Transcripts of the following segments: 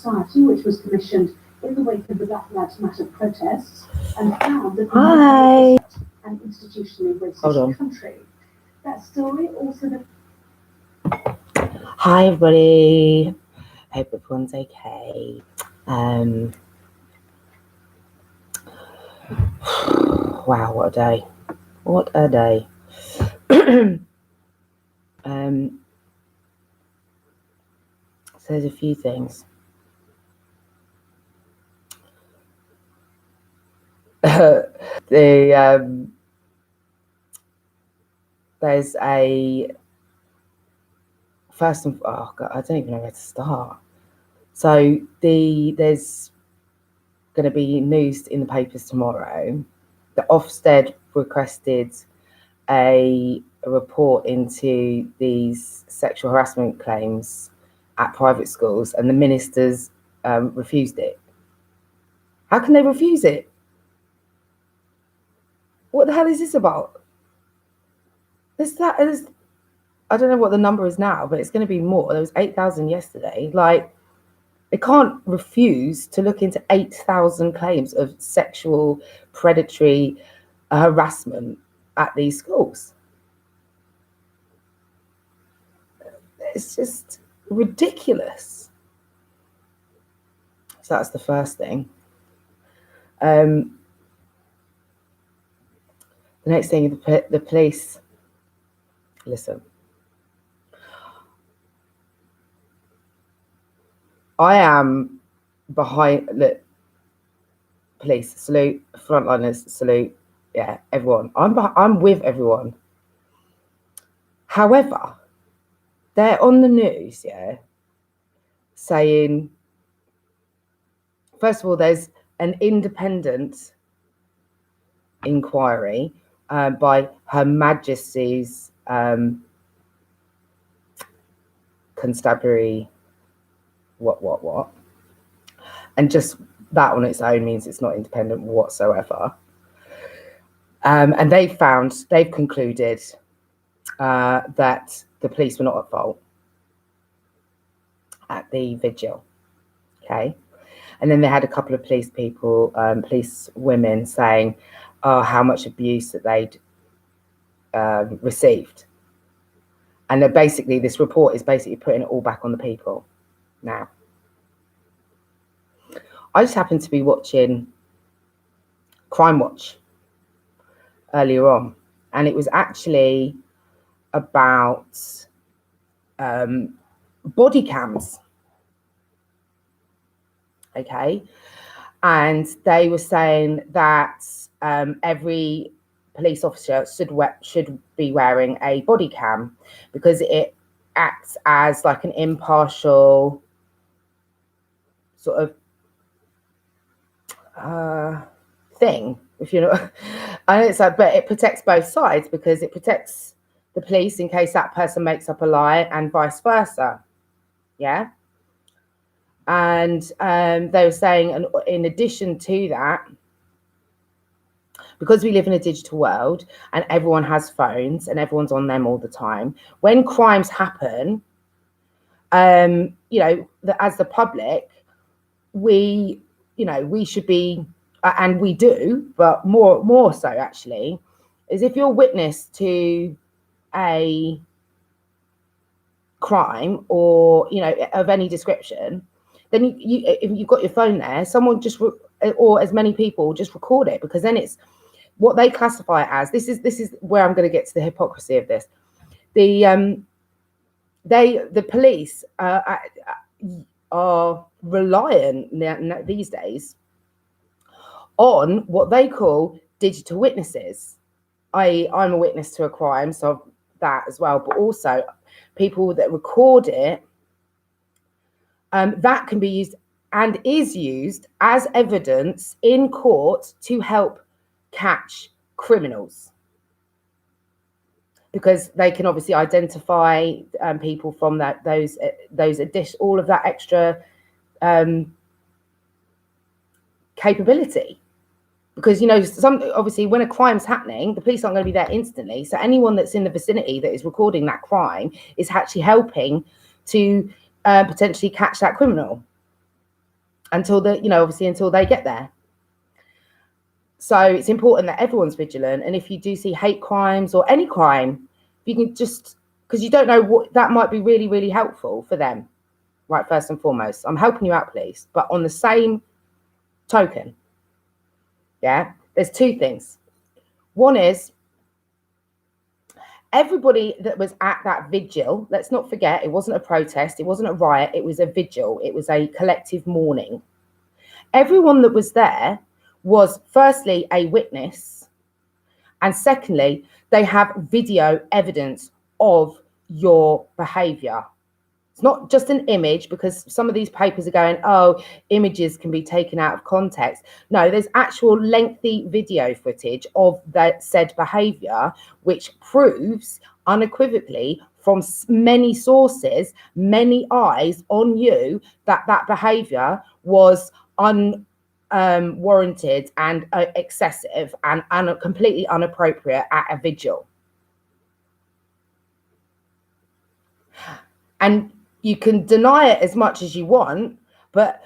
Society, which was commissioned in the wake of the Black Lives Matter protests, and found that Hi. an institutionally racist country. That story also. Hi, everybody. Hope everyone's okay. Wow, what a day! What a day! So there's a few things. There's a first and oh god, I don't even know where to start. So there's going to be news in the papers tomorrow. The Ofsted requested a report into these sexual harassment claims at private schools, and the ministers refused it. How can they refuse it? What the hell is this about? I don't know what the number is now, but it's going to be more. There was 8,000 yesterday. Like, they can't refuse to look into 8,000 claims of sexual predatory harassment at these schools. It's just ridiculous. So that's the first thing. The next thing, the police. Listen, I am behind the police. Salute, frontliners. Salute, yeah, everyone. I'm with everyone. However, they're on the news, yeah, saying, first of all, there's an independent inquiry by Her Majesty's Constabulary, what, and just that on its own means it's not independent whatsoever. And they've concluded that the police were not at fault at the vigil. Okay. And then they had a couple of police women saying, how much abuse that they'd received. And they're basically, this report is basically putting it all back on the people now. I just happened to be watching Crime Watch earlier on, and it was actually about body cams. Okay. And they were saying that every police officer should be wearing a body cam because it acts as like an impartial sort of thing, if you know. I know it's like, but it protects both sides because it protects the police in case that person makes up a lie and vice versa. Yeah. And they were saying, and in addition to that, because we live in a digital world and everyone has phones and everyone's on them all the time, when crimes happen, as the public, we should be, and we do, but more so actually, is if you're witness to a crime or, of any description, then if you've got your phone there, someone or as many people just record it, because then it's what they classify it as. This is where I'm going to get to the hypocrisy of this. The police are reliant these days on what they call digital witnesses. I'm a witness to a crime, so that as well, but also people that record it. That can be used and is used as evidence in court to help catch criminals, because they can obviously identify people from those all of that extra capability. Because obviously when a crime's happening, the police aren't going to be there instantly. So anyone that's in the vicinity that is recording that crime is actually helping to potentially catch that criminal. until obviously until they get there. So it's important that everyone's vigilant. And if you do see hate crimes or any crime, you can just, because you don't know what, that might be really, really helpful for them, right? First and foremost, I'm helping you out, police. But on the same token, yeah, there's two things. One is everybody that was at that vigil, let's not forget, it wasn't a protest, it wasn't a riot, it was a vigil, it was a collective mourning. Everyone that was there was firstly a witness, and secondly, they have video evidence of your behaviour. It's not just an image, because some of these papers are going, oh, images can be taken out of context. No, there's actual lengthy video footage of that said behaviour, which proves unequivocally from many sources, many eyes on you, that that behaviour was unwarranted and excessive and completely inappropriate at a vigil. And you can deny it as much as you want, but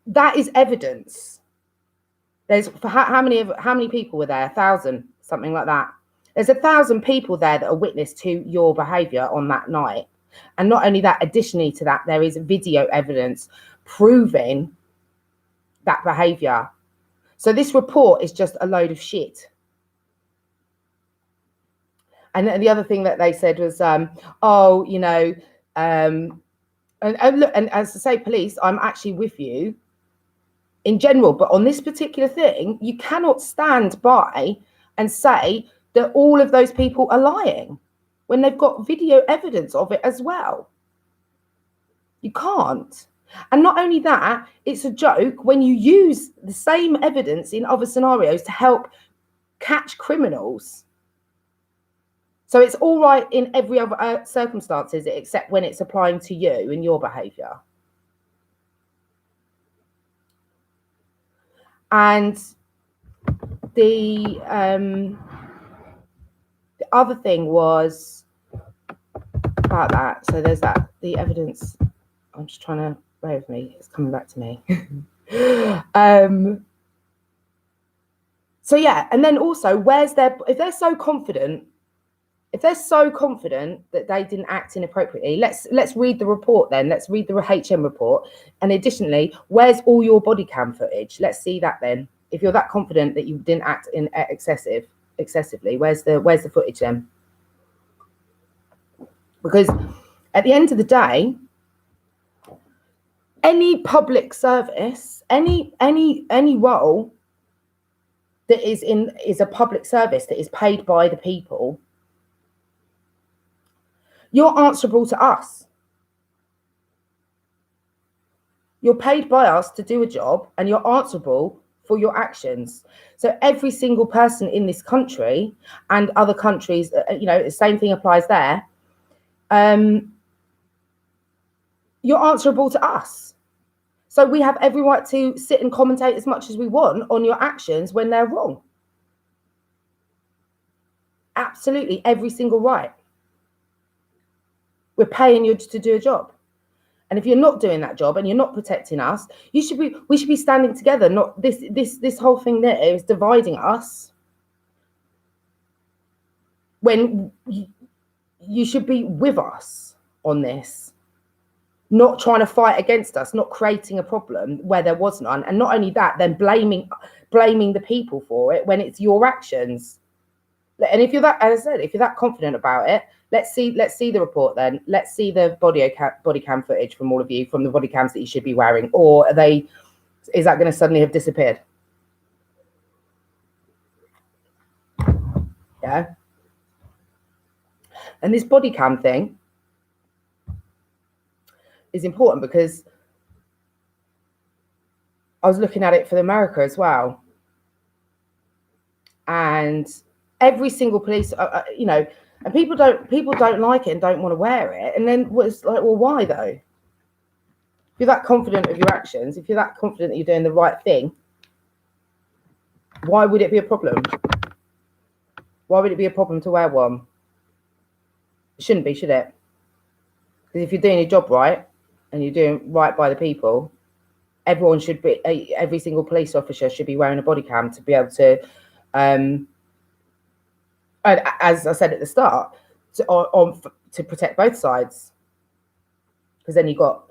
that is evidence. There's how many people were there? 1,000, something like that. There's 1,000 people there that are witness to your behaviour on that night. And not only that, additionally to that, there is video evidence proving that behaviour. So this report is just a load of shit. And the other thing that they said was, and look, and as I say, police, I'm actually with you in general, but on this particular thing, you cannot stand by and say that all of those people are lying when they've got video evidence of it as well. You can't. And not only that, it's a joke when you use the same evidence in other scenarios to help catch criminals. So it's all right in every other circumstances, except when it's applying to you and your behaviour. And the other thing was about that. So there's that, the evidence. I'm just trying to, bear with me, it's coming back to me. So yeah, and then also, if they're so confident that they didn't act inappropriately, let's read the report then. Let's read the HM report. And additionally, where's all your body cam footage? Let's see that then. If you're that confident that you didn't act excessively, where's the footage then? Because at the end of the day, any public service, any role that is a public service that is paid by the people, you're answerable to us. You're paid by us to do a job, and you're answerable for your actions. So every single person in this country and other countries, the same thing applies there. You're answerable to us. So we have every right to sit and commentate as much as we want on your actions when they're wrong. Absolutely, every single right. We're paying you to do a job. And if you're not doing that job and you're not protecting us, we should be standing together. Not this whole thing there is dividing us. When you should be with us on this, not trying to fight against us, not creating a problem where there was none, and not only that, then blaming the people for it when it's your actions. And if you're that, as I said, if you're that confident about it, let's see the report then. Let's see the body cam footage from all of you, from the body cams that you should be wearing. Or is that going to suddenly have disappeared? Yeah. And this body cam thing is important because I was looking at it for America as well. And every single police, and people don't like it and don't want to wear it. And then it's like, well, why though? If you're that confident of your actions, if you're that confident that you're doing the right thing, why would it be a problem? Why would it be a problem to wear one? It shouldn't be, should it? Because if you're doing your job right and you're doing right by the people, everyone should be, every single police officer should be wearing a body cam to be able to, as I said at the start, to protect both sides. Because then you've got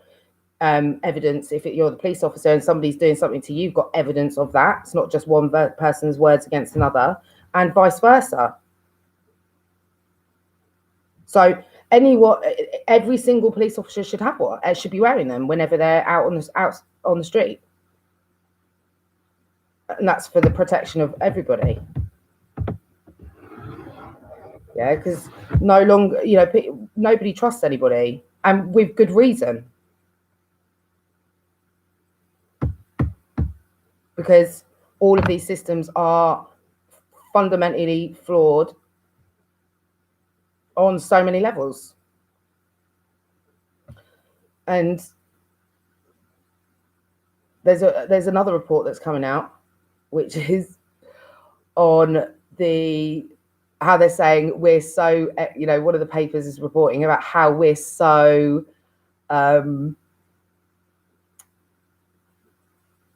evidence. If you're the police officer and somebody's doing something to you, you've got evidence of that. It's not just one person's words against another, and vice versa. So every single police officer should have one. Should be wearing them whenever they're out on the street, and that's for the protection of everybody. Yeah, because no longer, nobody trusts anybody, and with good reason. Because all of these systems are fundamentally flawed on so many levels. And there's another report that's coming out, which is on how they're saying we're so, one of the papers is reporting about how we're so,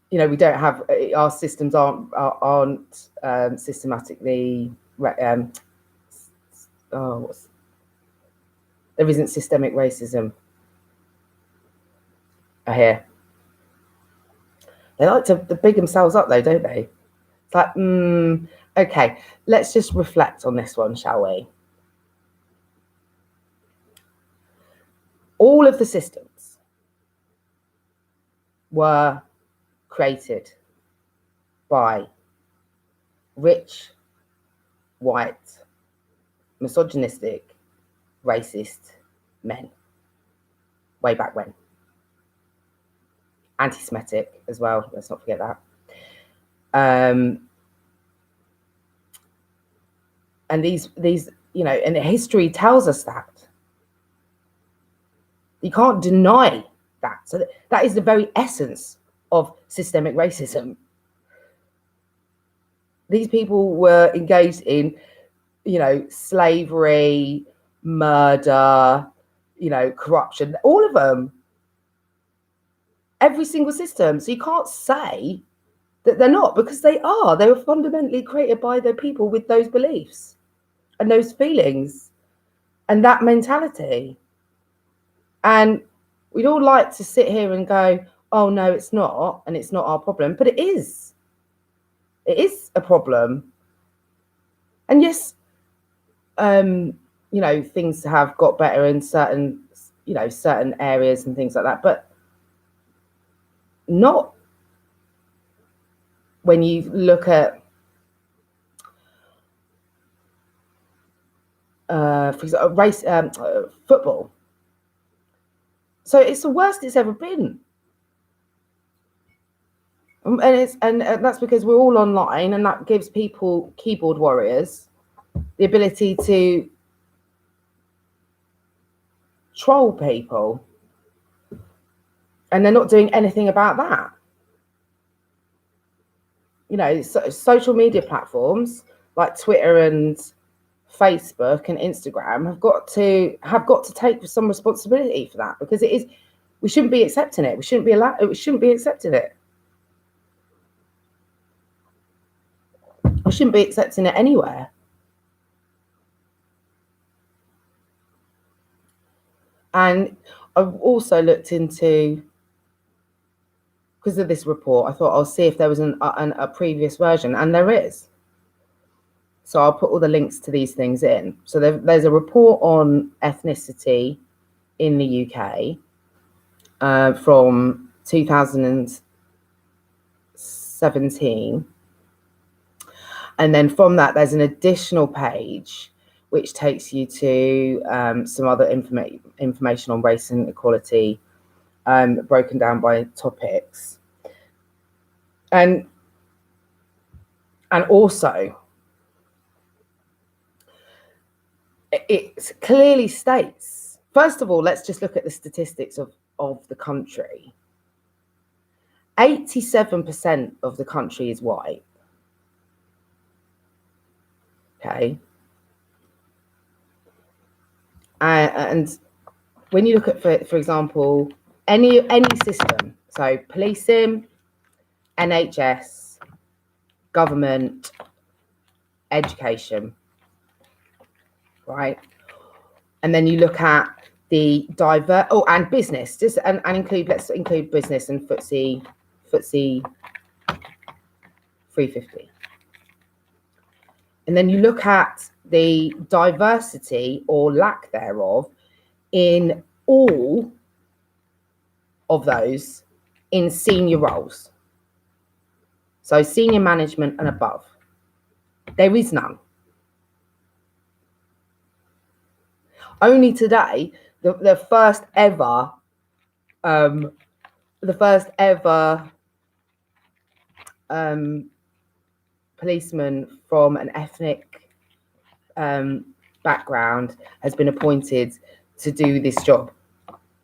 we don't have, our systems aren't systematically, there isn't systemic racism. I hear. They like to big themselves up though, don't they? It's like, okay, let's just reflect on this one, shall we? All of the systems were created by rich, white, misogynistic, racist men way back when. Anti-Semitic as well, let's not forget that. And these, and history tells us that. You can't deny that. So that is the very essence of systemic racism. These people were engaged in, slavery, murder, corruption, all of them. Every single system. So you can't say that they're not, because they are. They were fundamentally created by the people with those beliefs and those feelings and that mentality. And we'd all like to sit here and go, oh, no, it's not. And it's not our problem. But it is. It is a problem. And yes, things have got better in certain areas and things like that. But not when you look at, for example, football. So it's the worst it's ever been. And that's because we're all online, and that gives people, keyboard warriors, the ability to troll people. And they're not doing anything about that. Social media platforms like Twitter and Facebook and Instagram have got to take some responsibility for that, because we shouldn't be accepting it. We shouldn't be accepting it. We shouldn't be accepting it anywhere. And I've also looked into, because of this report, I thought I'll see if there was a previous version, and there is. So I'll put all the links to these things in. So there's a report on ethnicity in the UK from 2017. And then from that, there's an additional page which takes you to some other information on race and equality, broken down by topics. And also, it clearly states, first of all, let's just look at the statistics of the country. 87% of the country is white. Okay. And when you look at, for example, any system, So policing, NHS, government, education, right? And then you look at the and business, just and let's include business and FTSE 350. And then you look at the diversity or lack thereof in all of those in senior roles. So senior management and above. There is none. Only today, the first ever policeman from an ethnic background has been appointed to do this job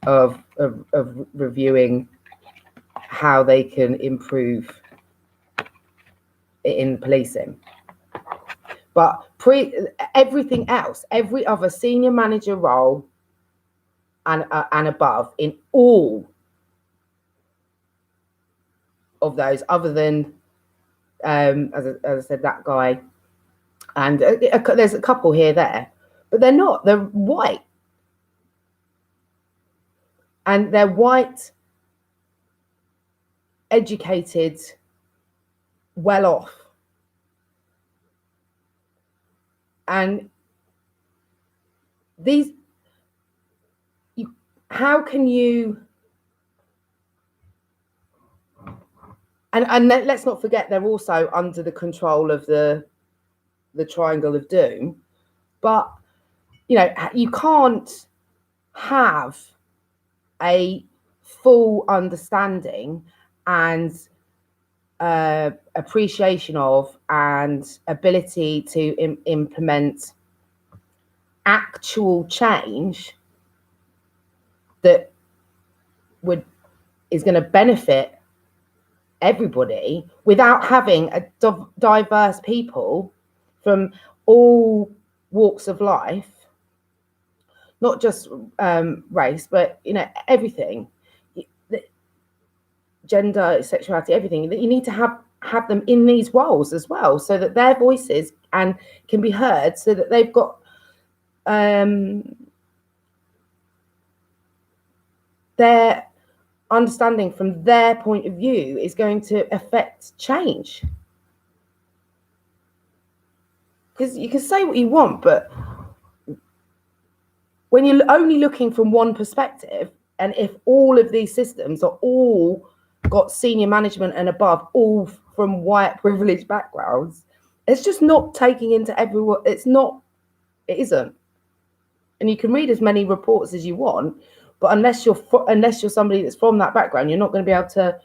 of reviewing how they can improve in policing. But everything else, every other senior manager role and above in all of those, other than as I said, that guy, and there's a couple here there, but they're not. They're white, and they're white, educated, well off, and these. How can you? And let's not forget, they're also under the control of the triangle of doom. But you know, you can't have a full understanding and appreciation of and ability to implement actual change that is going to benefit everybody without having a diverse people from all walks of life, not just race, but you know, everything, gender, sexuality, everything. That you need to have them in these roles as well, so that their voices can be heard, so that they've got their understanding from their point of view is going to affect change. Because you can say what you want, but when you're only looking from one perspective, and if all of these systems are all got senior management and above, all from white privileged backgrounds, it's just not taking into everyone. It isn't. And you can read as many reports as you want, but unless you're somebody that's from that background, you're not going to be able to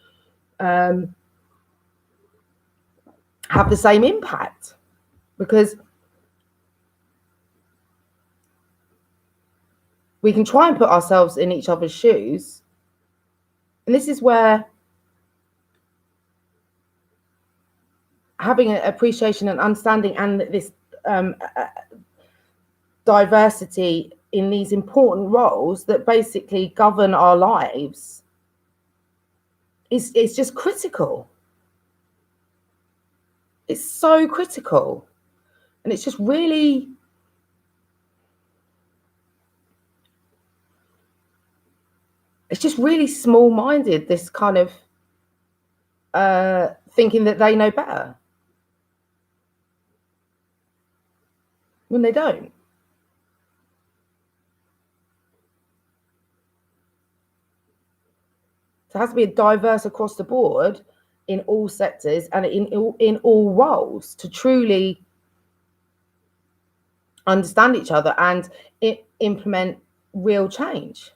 have the same impact, because we can try and put ourselves in each other's shoes. And this is where having an appreciation and understanding and this diversity in these important roles that basically govern our lives is just critical. It's so critical. And it's just really small-minded, this kind of thinking that they know better when they don't. So it has to be diverse across the board in all sectors and in all roles to truly understand each other and implement real change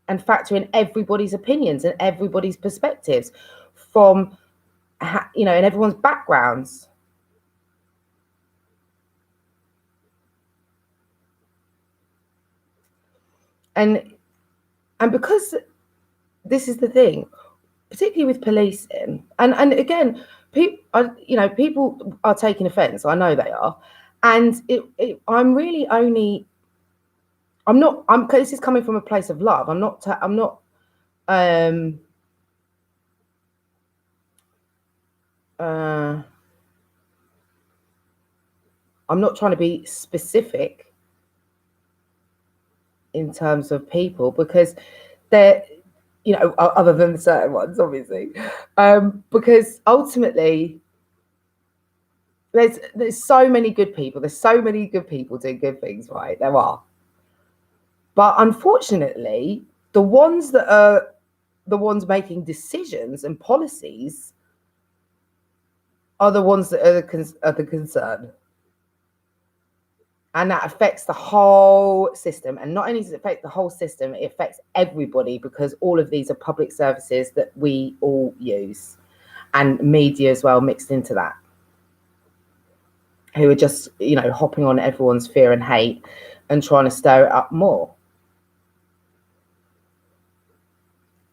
and factor in everybody's opinions and everybody's perspectives from, you know, and everyone's backgrounds. And because this is the thing, particularly with policing, and again, people are taking offence. I know they are, and this is coming from a place of love. I'm not I'm not trying to be specific in terms of people, because they're, other than certain ones, obviously, because ultimately there's so many good people. There's so many good people doing good things, right? There are. But unfortunately, the ones that are the ones making decisions and policies are the ones that are the concern. And that affects the whole system. And not only does it affect the whole system, it affects everybody, because all of these are public services that we all use, and media as well mixed into that, who are just, hopping on everyone's fear and hate and trying to stir it up more.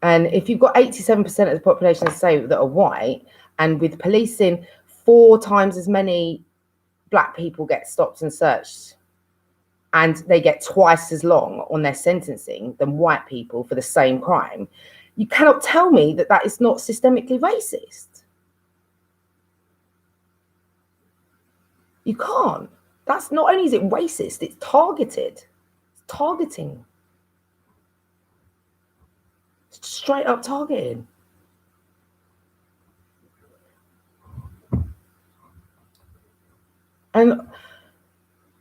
And if you've got 87% of the population, say, that are white, and with policing 4 times as many black people get stopped and searched, and they get twice as long on their sentencing than white people for the same crime, you cannot tell me that that is not systemically racist. You can't. That's not only is it racist, it's targeted. It's targeting. It's straight up targeting. And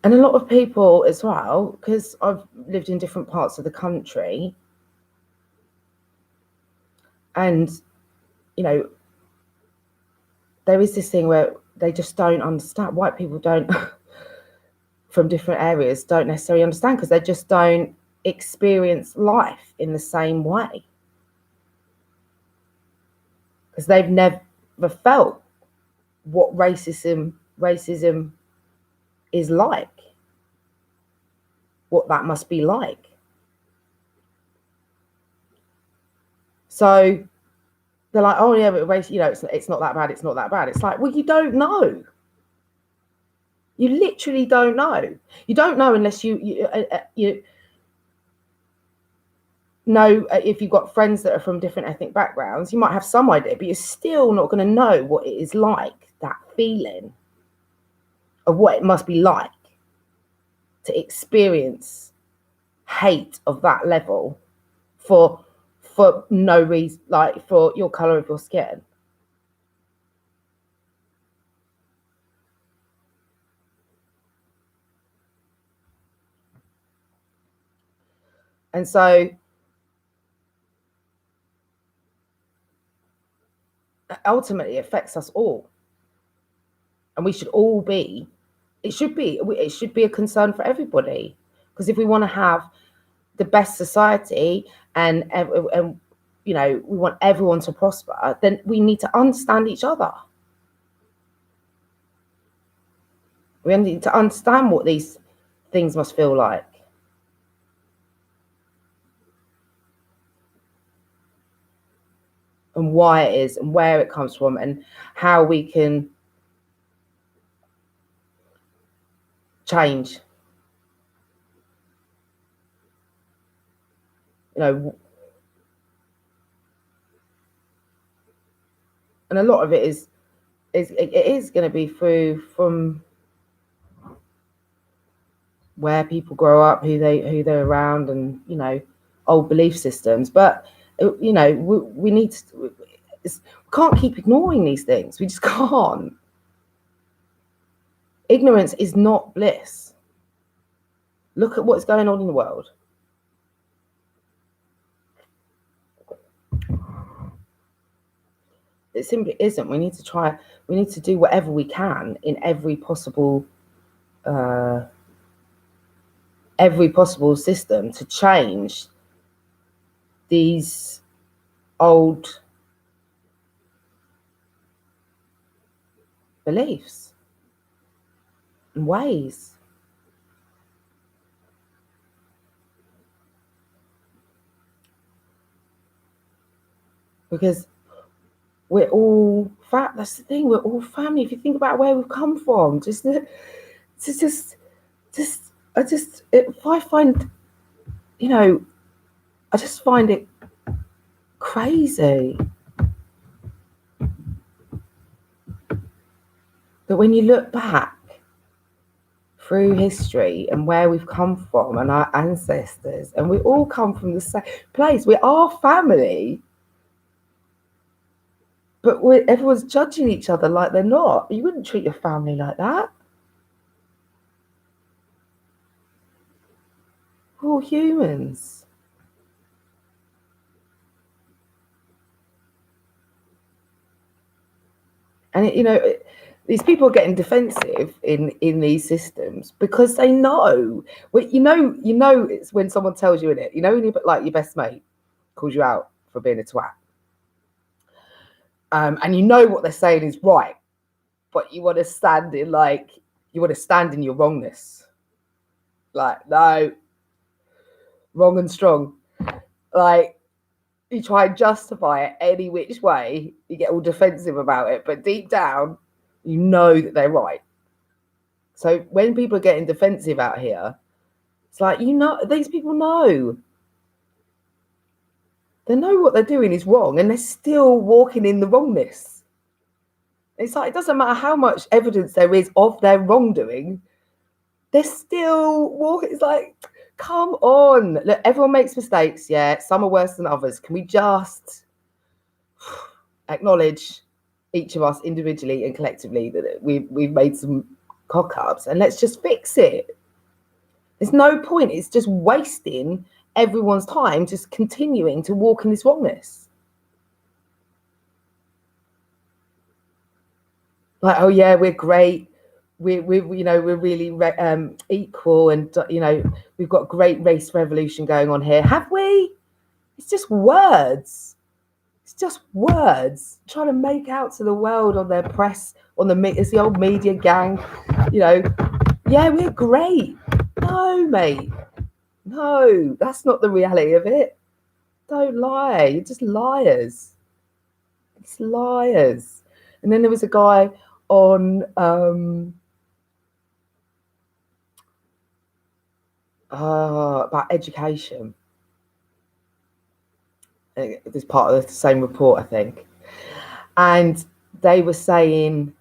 a lot of people as well, because I've lived in different parts of the country, and, there is this thing where they just don't understand. White people don't, from different areas, don't necessarily understand, because they just don't experience life in the same way. Because they've never felt what racism is like, what that must be like. So they're like, oh yeah, but race, it's not that bad, it's not that bad. It's like, well, you don't know. You literally don't know. You don't know unless you know, if you've got friends that are from different ethnic backgrounds, you might have some idea, but you're still not going to know what it is like, that feeling of what it must be like to experience hate of that level for no reason, like for your color of your skin. And so ultimately it affects us all, and we should all be, it should be a concern for everybody, because if we want to have the best society and we want everyone to prosper, then we need to understand each other. We need to understand what these things must feel like, and why it is, and where it comes from, and how we can change. And a lot of it is going to be from where people grow up, who they're around, and old belief systems. But we need to, we can't keep ignoring these things. We just can't. Ignorance is not bliss. Look at what's going on in the world. It simply isn't. We need to do whatever we can in every possible system to change these old beliefs and ways. Because we're all that's the thing, we're all family. If you think about where we've come from, I just find it crazy But when you look back through history and where we've come from and our ancestors, and we all come from the same place, we are family, but everyone's judging each other like they're not. You wouldn't treat your family like that. We're all humans. And these people are getting defensive in these systems because they know. Well, it's when someone tells you in it. When you, like, your best mate calls you out for being a twat, and you know what they're saying is right, but you want to stand in your wrongness. Like, no, wrong and strong. Like, you try and justify it any which way. You get all defensive about it, but deep down, you know that they're right. So when people are getting defensive out here, it's like, these people know. They know what they're doing is wrong, and they're still walking in the wrongness. It's like, it doesn't matter how much evidence there is of their wrongdoing, they're still walking. It's like, come on. Look, everyone makes mistakes, yeah. Some are worse than others. Can we just acknowledge each of us individually and collectively that we've made some cock-ups, and let's just fix it. There's no point. It's just wasting everyone's time just continuing to walk in this wrongness. Like, oh yeah, we're great. We're really equal, and we've got great race revolution going on here. Have we? It's just words. It's just words trying to make out to the world on their press, it's the old media gang. Yeah, we're great. No, mate. No, that's not the reality of it. Don't lie. You're just liars. It's liars. And then there was a guy on about education. It was part of the same report, I think. And they were saying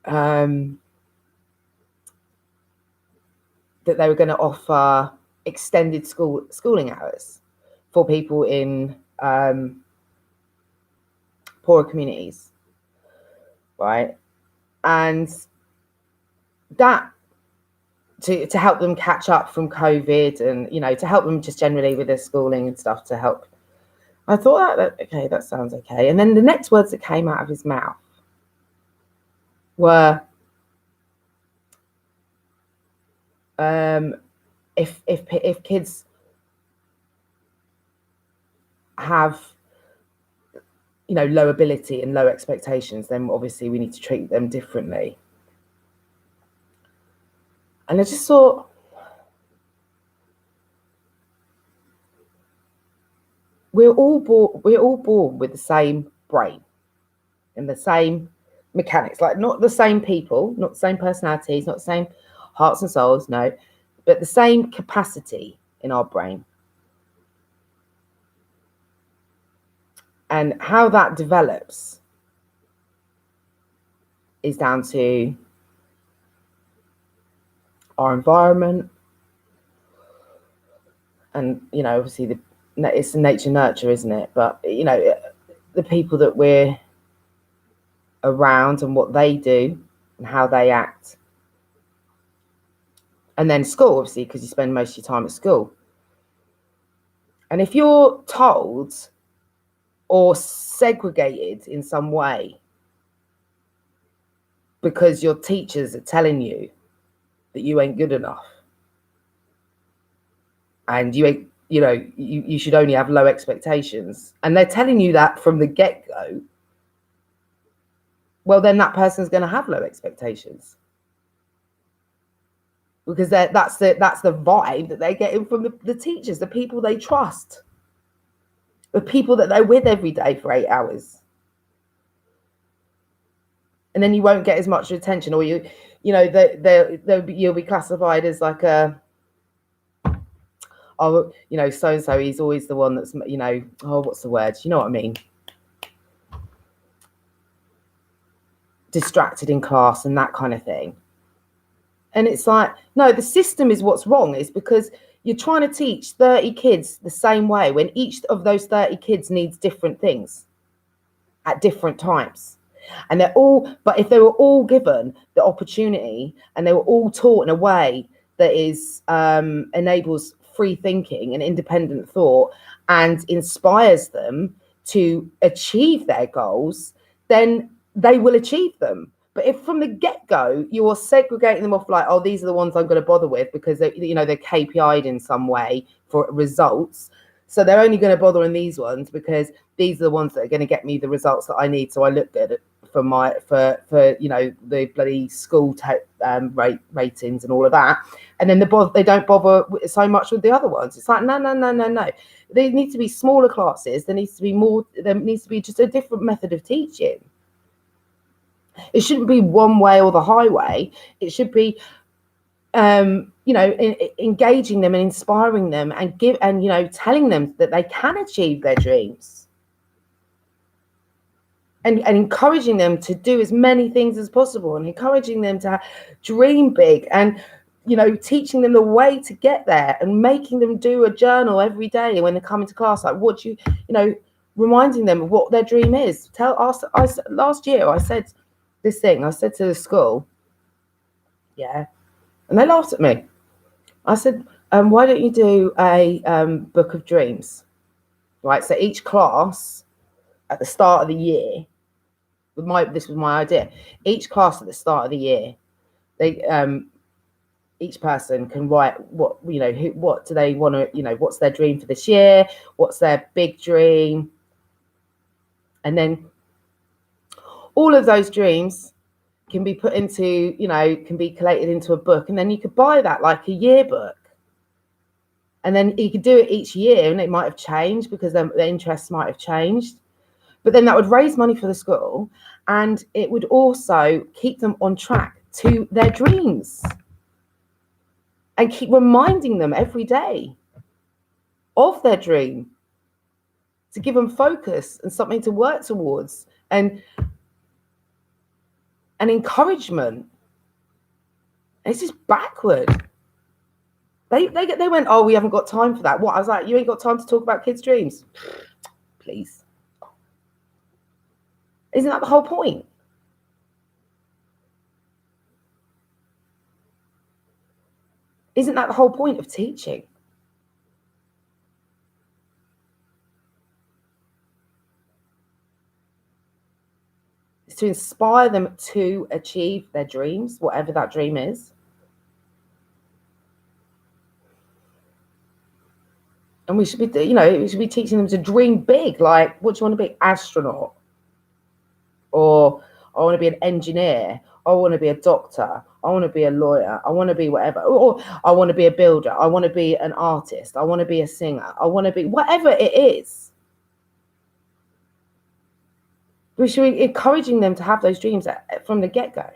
that they were going to offer extended schooling hours for people in poorer communities, right? And that to help them catch up from COVID, and to help them just generally with their schooling and stuff, to help. I thought that sounds okay. And then the next words that came out of his mouth were, if kids have low ability and low expectations, then obviously we need to treat them differently. And I just thought, we're all born with the same brain and the same mechanics, like not the same people, not the same personalities, not the same hearts and souls, no, but the same capacity in our brain. And how that develops is down to our environment, and obviously it's the nature nurture, isn't it? But the people that we're around and what they do and how they act, and then school, obviously, because you spend most of your time at school. And if you're told or segregated in some way because your teachers are telling you that you ain't good enough, and you should only have low expectations, and they're telling you that from the get-go, well, then that person's going to have low expectations, because that's the vibe that they're getting from the teachers, the people they trust, the people that they're with every day for 8 hours. And then you won't get as much attention, or you'll be classified as like a, so and so, he's always the one that's, what's the word? You know what I mean? distracted in class and that kind of thing. And it's like, no, the system is what's wrong. It's because you're trying to teach 30 kids the same way when each of those 30 kids needs different things at different times. And but if they were all given the opportunity and they were all taught in a way that is enables free thinking and independent thought and inspires them to achieve their goals, then they will achieve them. But if from the get-go you are segregating them off like, oh, these are the ones I'm going to bother with because they're KPI'd in some way for results, so they're only going to bother in these ones because these are the ones that are going to get me the results that I need, so I look good for the bloody school ratings and all of that. And then they don't bother so much with the other ones. It's like no. There needs to be smaller classes. There needs to be just a different method of teaching. It shouldn't be one way or the highway. It should be engaging them and inspiring them and telling them that they can achieve their dreams and encouraging them to do as many things as possible and encouraging them to dream big and teaching them the way to get there and making them do a journal every day when they come into class, like reminding them of what their dream is. Last year I said this thing. I said to the school, and they laughed at me. I said, why don't you do a book of dreams? Right. So each class at the start of the year, this was my idea. Each class at the start of the year, each person can write what do they want to, what's their dream for this year? What's their big dream? And then all of those dreams can be put into, can be collated into a book. And then you could buy that like a yearbook. And then you could do it each year and it might have changed because the interests might have changed. But then that would raise money for the school and it would also keep them on track to their dreams and keep reminding them every day of their dream, to give them focus and something to work towards and encouragement. It's just backward. They went, oh, we haven't got time for that. What? I was like, you ain't got time to talk about kids' dreams? Please. Isn't that the whole point? Isn't that the whole point of teaching? It's to inspire them to achieve their dreams, whatever that dream is. And we should be, we should be teaching them to dream big. Like, what do you want to be? Astronaut. Or I want to be an engineer. I want to be a doctor. I want to be a lawyer. I want to be whatever. Or I want to be a builder. I want to be an artist. I want to be a singer. I want to be whatever it is. We should be encouraging them to have those dreams from the get-go.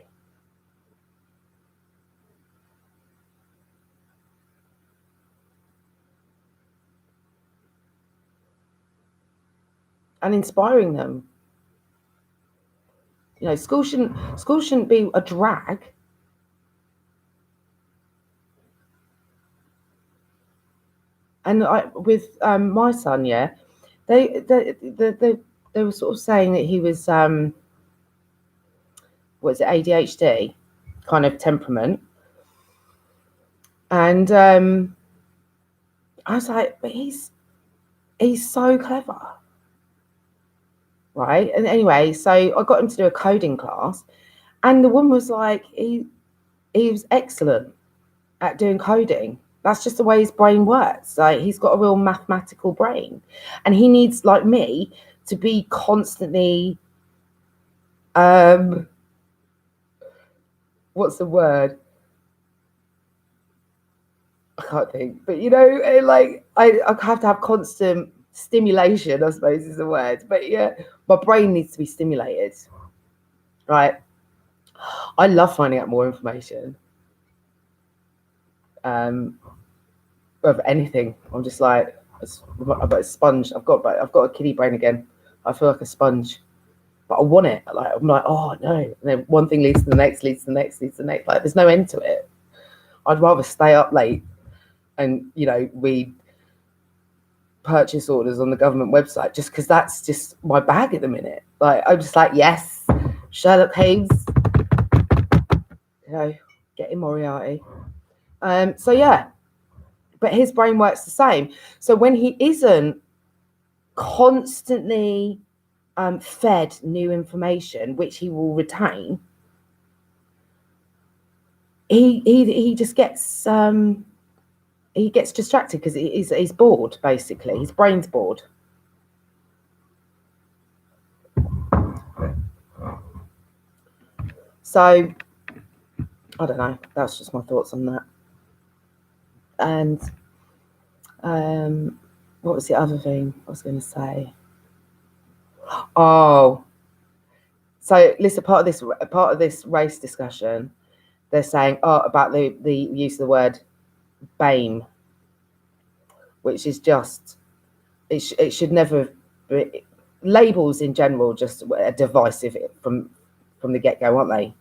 And inspiring them. School shouldn't be a drag. And with my son, they were sort of saying that he was ADHD kind of temperament, and I was like, but he's so clever. Right. And anyway, so I got him to do a coding class and the woman was like, he was excellent at doing coding. That's just the way his brain works. Like, he's got a real mathematical brain and he needs, like me, to be constantly, what's the word? I can't think, but like I have to have constant stimulation, I suppose is the word. But yeah, my brain needs to be stimulated. Right. I love finding out more information. Of anything. I'm just like a sponge. I've got a kiddie brain again. I feel like a sponge. but I want it. Like, I'm like, oh no. And then one thing leads to the next, leads to the next, leads to the next. Like, there's no end to it. I'd rather stay up late and, you know, read purchase orders on the government website, just because that's just my bag at the minute. Like, I'm just like, yes, Sherlock Holmes, you know, getting Moriarty. So yeah, but his brain works the same. So when he isn't constantly fed new information, which he will retain, he just gets he gets distracted because he's bored. Basically, his brain's bored. So I don't know. That's just my thoughts on that. And what was the other thing I was going to say? Oh, so listen, part of this race discussion, they're saying about the use of the word BAME, which is just it should never be, labels in general just are divisive from the get-go, aren't they?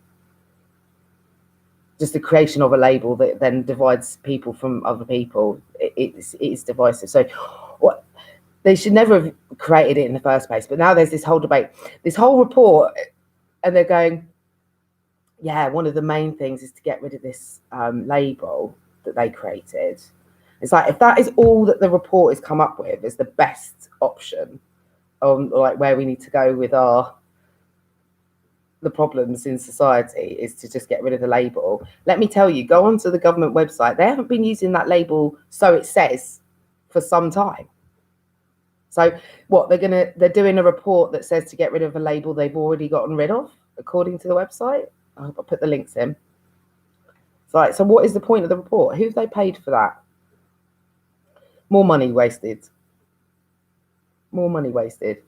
Just the creation of a label that then divides people from other people, it's divisive. So what they should never have created it in the first place. But now there's this whole debate, this whole report, and they're going, yeah, one of the main things is to get rid of this label that they created. It's like, if that is all that the report has come up with is the best option on like where we need to go with the problems in society is to just get rid of the label. Let me tell you, go onto the government website. They haven't been using that label, so it says, for some time. So what they're doing a report that says to get rid of a label they've already gotten rid of, according to the website. I'll put the links in. It's like, so what is the point of the report? Who've they paid for that? More money wasted. More money wasted.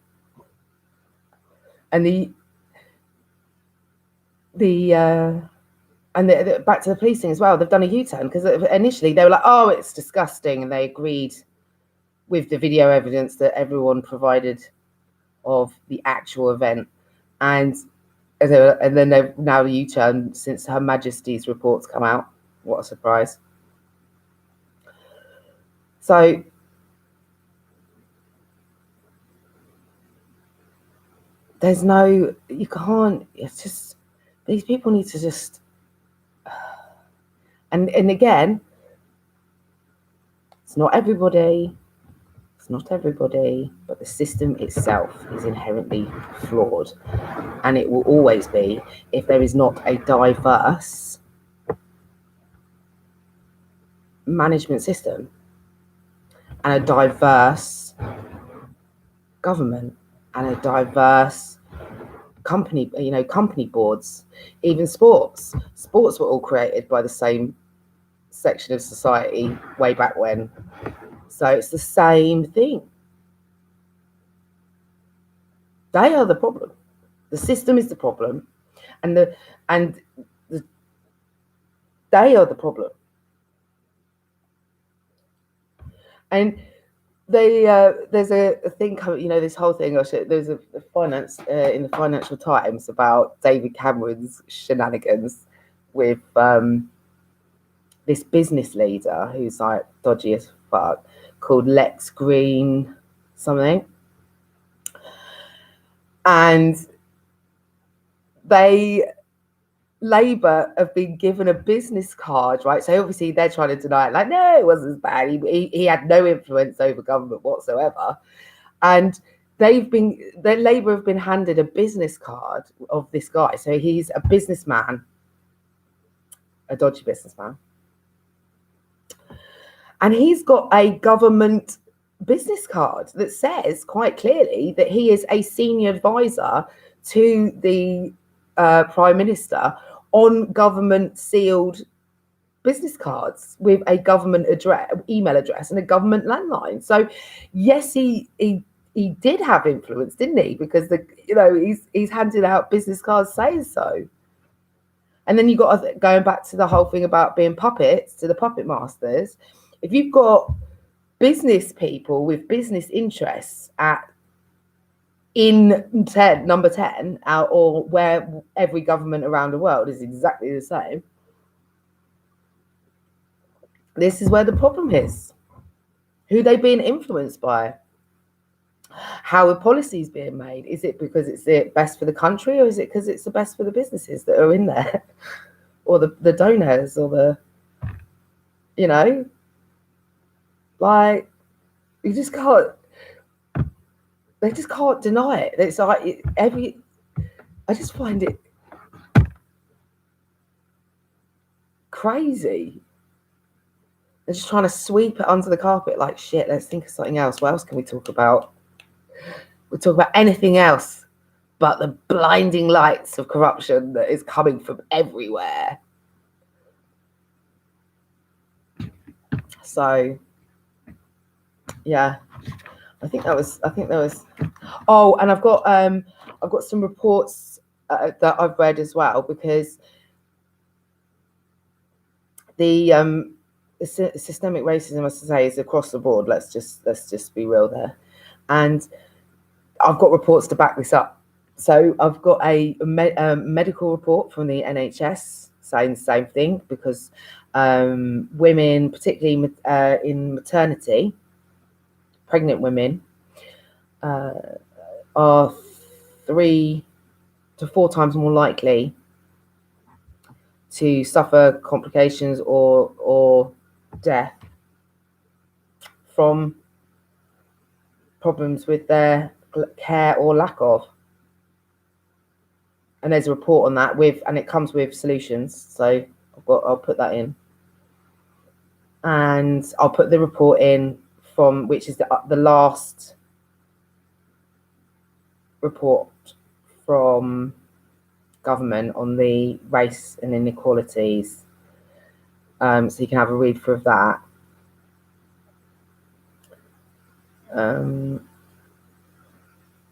And back to the policing as well. They've done a U-turn because initially they were like, oh, it's disgusting, and they agreed with the video evidence that everyone provided of the actual event, and then they've now U-turn since Her Majesty's reports come out. What a surprise! So there's no, you can't. It's just these people need to just. And again, it's not everybody. It's not everybody, but the system itself is inherently flawed, and it will always be if there is not a diverse management system and a diverse government and a diverse company boards. Even sports were all created by the same section of society way back when. So it's the same thing. They are the problem. The system is the problem, and they are the problem. And there's a thing coming, this whole thing. There's a finance in the Financial Times about David Cameron's shenanigans with this business leader who's like dodgy as fuck, called Lex Green something, and Labour have been given a business card, right? So obviously they're trying to deny it, like, no, it wasn't as bad. He had no influence over government whatsoever. And Labour have been handed a business card of this guy. So he's a businessman, a dodgy businessman. And he's got a government business card that says quite clearly that he is a senior advisor to the Prime Minister on government sealed business cards with a government email address and a government landline. So yes, he did have influence, didn't he? Because he's handed out business cards saying so. And then you got going back to the whole thing about being puppets to the puppet masters. If you've got business people with business interests at in number 10 out, or where every government around the world is exactly the same. This is where the problem is. Who they being influenced by? How are policies being made? Is it because it's the best for the country, or is it because it's the best for the businesses that are in there, or the donors, or the, you know, like, you just can't, they just can't deny it. It's like I just find it crazy. They're just trying to sweep it under the carpet like, shit, let's think of something else. What else can we talk about? We'll talk about anything else but the blinding lights of corruption that is coming from everywhere. So, yeah, I think there was. Oh, and I've got some reports that I've read as well, because the systemic racism, as I say, is across the board. Let's just be real there, and I've got reports to back this up. So I've got a medical report from the NHS saying the same thing, because women, particularly in maternity, pregnant women, are 3 to 4 times more likely to suffer complications or death from problems with their care or lack of. And there's a report on that and it comes with solutions. So I'll put that in, and I'll put the report in from, which is the last report from government on the race and inequalities. So you can have a read through of that.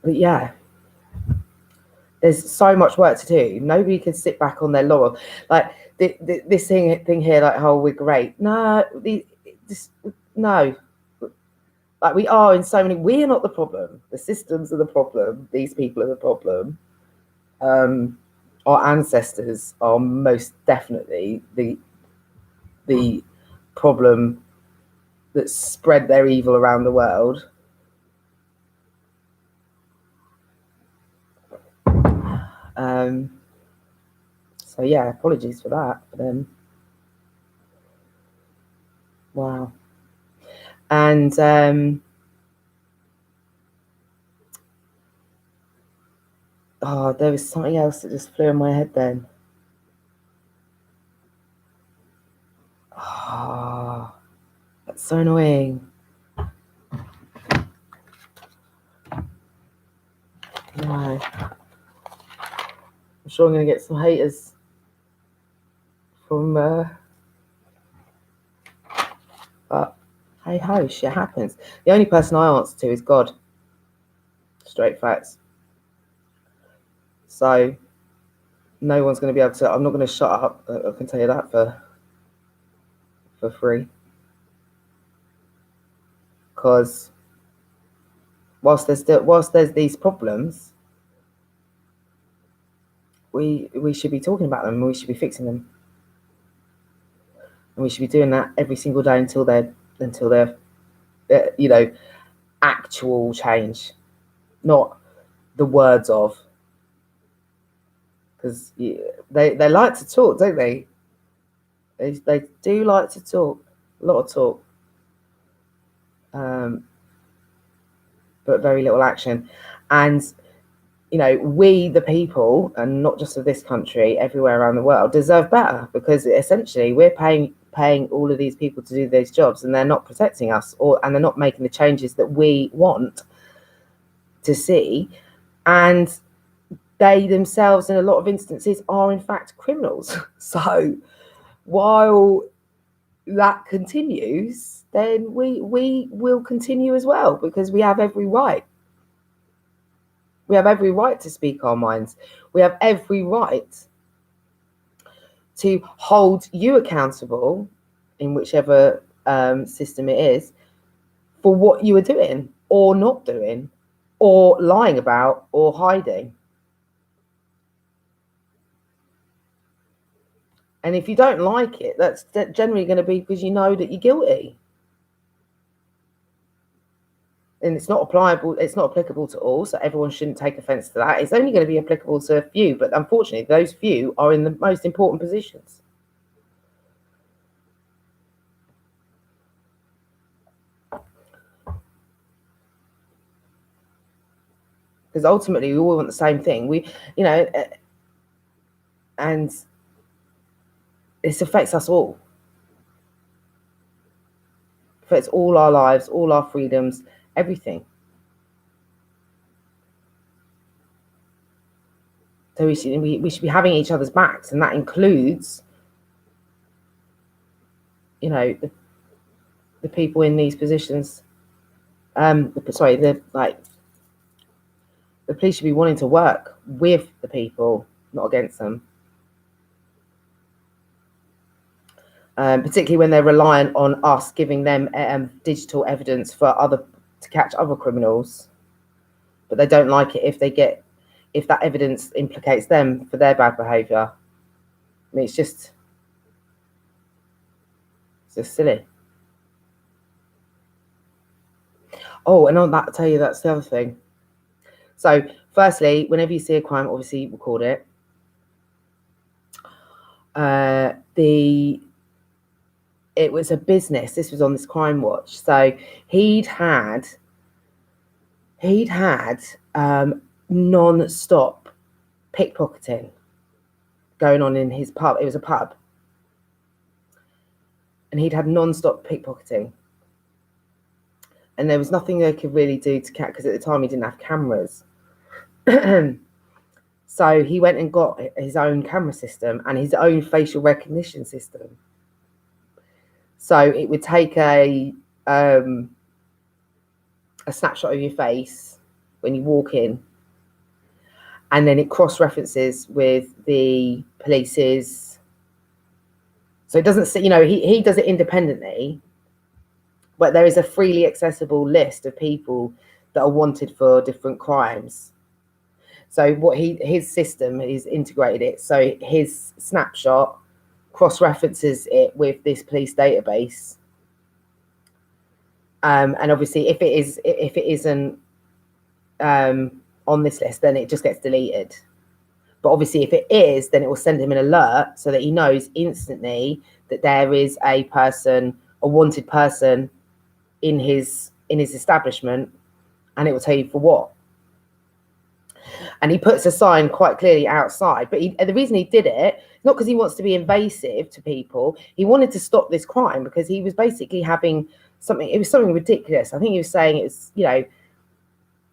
But yeah, there's so much work to do. Nobody can sit back on their laurel. Like this thing here, like, oh, we're great. No, no. Like, we are in so many. We are not the problem. The systems are the problem. These people are the problem. Our ancestors are most definitely the problem that spread their evil around the world. So yeah, apologies for that. But wow. And there was something else that just flew in my head then. That's so annoying. No. I'm sure I'm going to get some haters from, but hey ho, shit happens. The only person I answer to is God. Straight facts. So no one's going to be able to. I'm not going to shut up. I can tell you that for free. Because whilst there's these problems, we should be talking about them, and we should be fixing them, and we should be doing that every single day until they're actual change, not the words of. Because they like to talk, don't they? They do like to talk, a lot of talk, but very little action. And we, the people, and not just of this country, everywhere around the world, deserve better, because essentially we're paying all of these people to do those jobs, and they're not protecting us, and they're not making the changes that we want to see. And they themselves, in a lot of instances, are in fact criminals. So while that continues, then we will continue as well, because we have every right. We have every right to speak our minds. We have every right to hold you accountable, in whichever system it is, for what you are doing or not doing. or lying about or hiding. And if you don't like it, that's generally going to be because you know that you're guilty. And it's not applicable to all, so everyone shouldn't take offence to that. It's only going to be applicable to a few, but unfortunately, those few are in the most important positions. Because ultimately, we all want the same thing. And this affects us all. It affects all our lives, all our freedoms, everything. So we should be having each other's backs, and that includes, the people in these positions. The police should be wanting to work with the people, not against them. Particularly when they're reliant on us giving them digital evidence to catch other criminals, but they don't like it if that evidence implicates them for their bad behaviour. I mean, it's just silly. Oh, and on that, I'll tell you, that's the other thing. So, firstly, whenever you see a crime, obviously record it. It was a business. This was on this crime watch. So he'd had non-stop pickpocketing going on in his pub. It was a pub, and he'd had non-stop pickpocketing. And there was nothing they could really do to catch, because at the time he didn't have cameras. So he went and got his own camera system and his own facial recognition system. So it would take a snapshot of your face when you walk in, and then it cross-references with the police's. So it doesn't say, he does it independently, but there is a freely accessible list of people that are wanted for different crimes. So what his system is integrated it, so his snapshot cross-references it with this police database. And obviously, if it isn't on this list, then it just gets deleted. But obviously, if it is, then it will send him an alert so that he knows instantly that there is a wanted person in his establishment, and it will tell you for what. And he puts a sign quite clearly outside. But the reason he did it, not because he wants to be invasive to people. He wanted to stop this crime because he was basically having something. It was something ridiculous. I think he was saying it's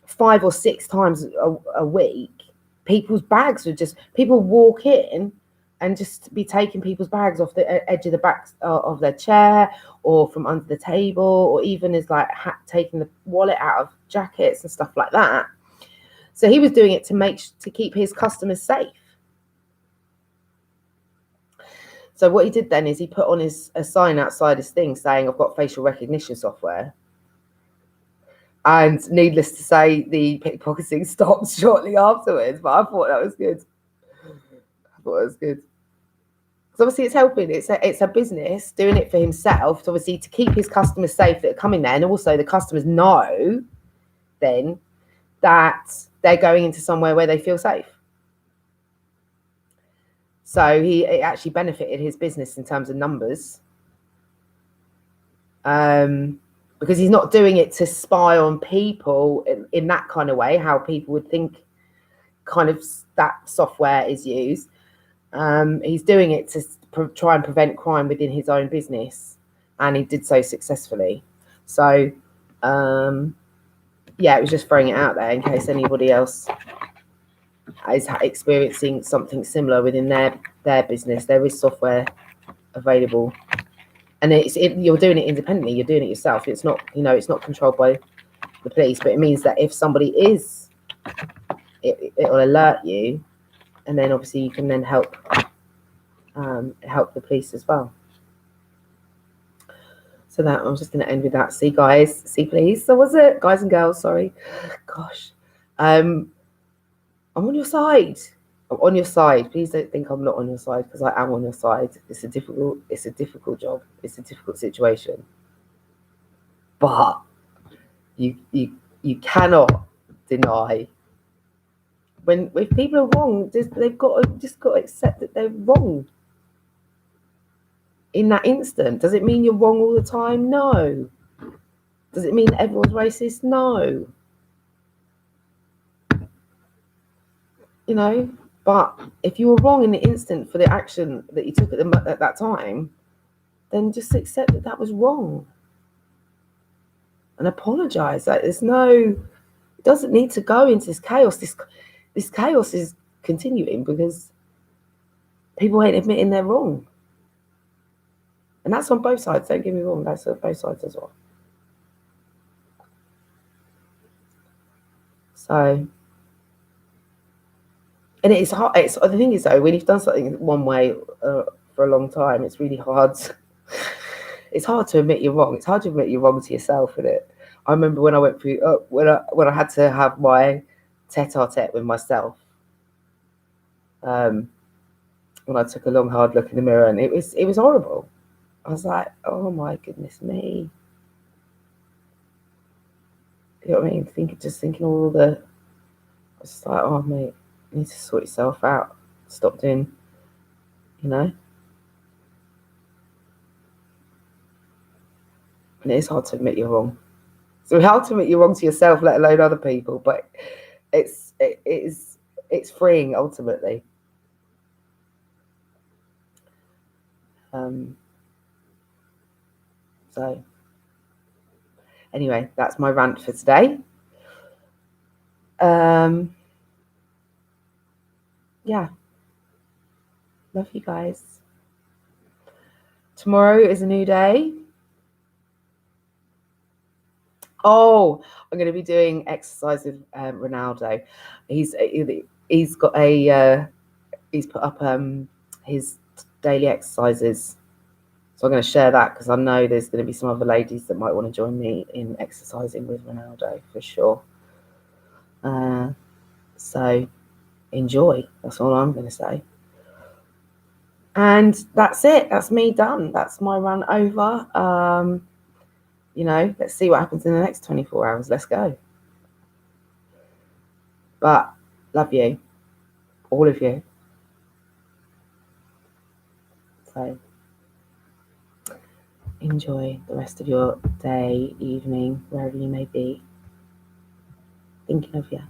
5 or 6 times a week. People's bags would people walk in and just be taking people's bags off the edge of the back of their chair, or from under the table, or even as taking the wallet out of jackets and stuff like that. So he was doing it to keep his customers safe. So what he did then is he put on a sign outside his thing saying, "I've got facial recognition software." And needless to say, the pickpocketing stopped shortly afterwards. But I thought that was good. Because obviously it's helping. It's a business doing it for himself, obviously to keep his customers safe that are coming there, and also the customers know then that they're going into somewhere where they feel safe. So it actually benefited his business in terms of numbers, because he's not doing it to spy on people in that kind of way, how people would think kind of that software is used. He's doing it to try and prevent crime within his own business, and he did so successfully. So it was just throwing it out there in case anybody else is experiencing something similar within their business. There is software available, and you're doing it independently. You're doing it yourself. It's not it's not controlled by the police, but it means that if somebody is, it will alert you, and then obviously you can then help the police as well. So that I'm just going to end with that. See, guys, see, please. So was it, guys and girls? Sorry, gosh. I'm on your side. I'm on your side. Please don't think I'm not on your side, because I am on your side. It's a difficult job. It's a difficult situation. But you cannot deny when if people are wrong, they've got to accept that they're wrong. In that instant, does it mean you're wrong all the time? No. Does it mean everyone's racist? No. You know, but if you were wrong in the instant for the action that you took at that time, then just accept that that was wrong and apologize. Like, it doesn't need to go into this chaos. This chaos is continuing because people ain't admitting they're wrong. And that's on both sides. Don't get me wrong. That's on both sides as well. So, and it's hard. The thing is, though, when you've done something one way for a long time, it's really hard. It's hard to admit you're wrong. It's hard to admit you're wrong to yourself, isn't it? I remember when I went through when I had to have my tete-a-tete with myself. When I took a long, hard look in the mirror, and it was horrible. I was like, oh my goodness me. You know what I mean? Thinking all the. I was just like, oh mate, you need to sort yourself out. Stop doing, you know. And it is hard to admit you're wrong. It's hard to admit you're wrong to yourself, let alone other people. But it's freeing ultimately. So anyway, that's my rant for today. Yeah. Love you guys. Tomorrow is a new day. Oh, I'm going to be doing exercise with Ronaldo. He's got he's put up his daily exercises. So I'm going to share that because I know there's going to be some other ladies that might want to join me in exercising with Ronaldo for sure. So enjoy. That's all I'm going to say. And that's it. That's me done. That's my run over. You know, let's see what happens in the next 24 hours. Let's go. But love you, all of you. So enjoy the rest of your day, evening, wherever you may be. Thinking of you.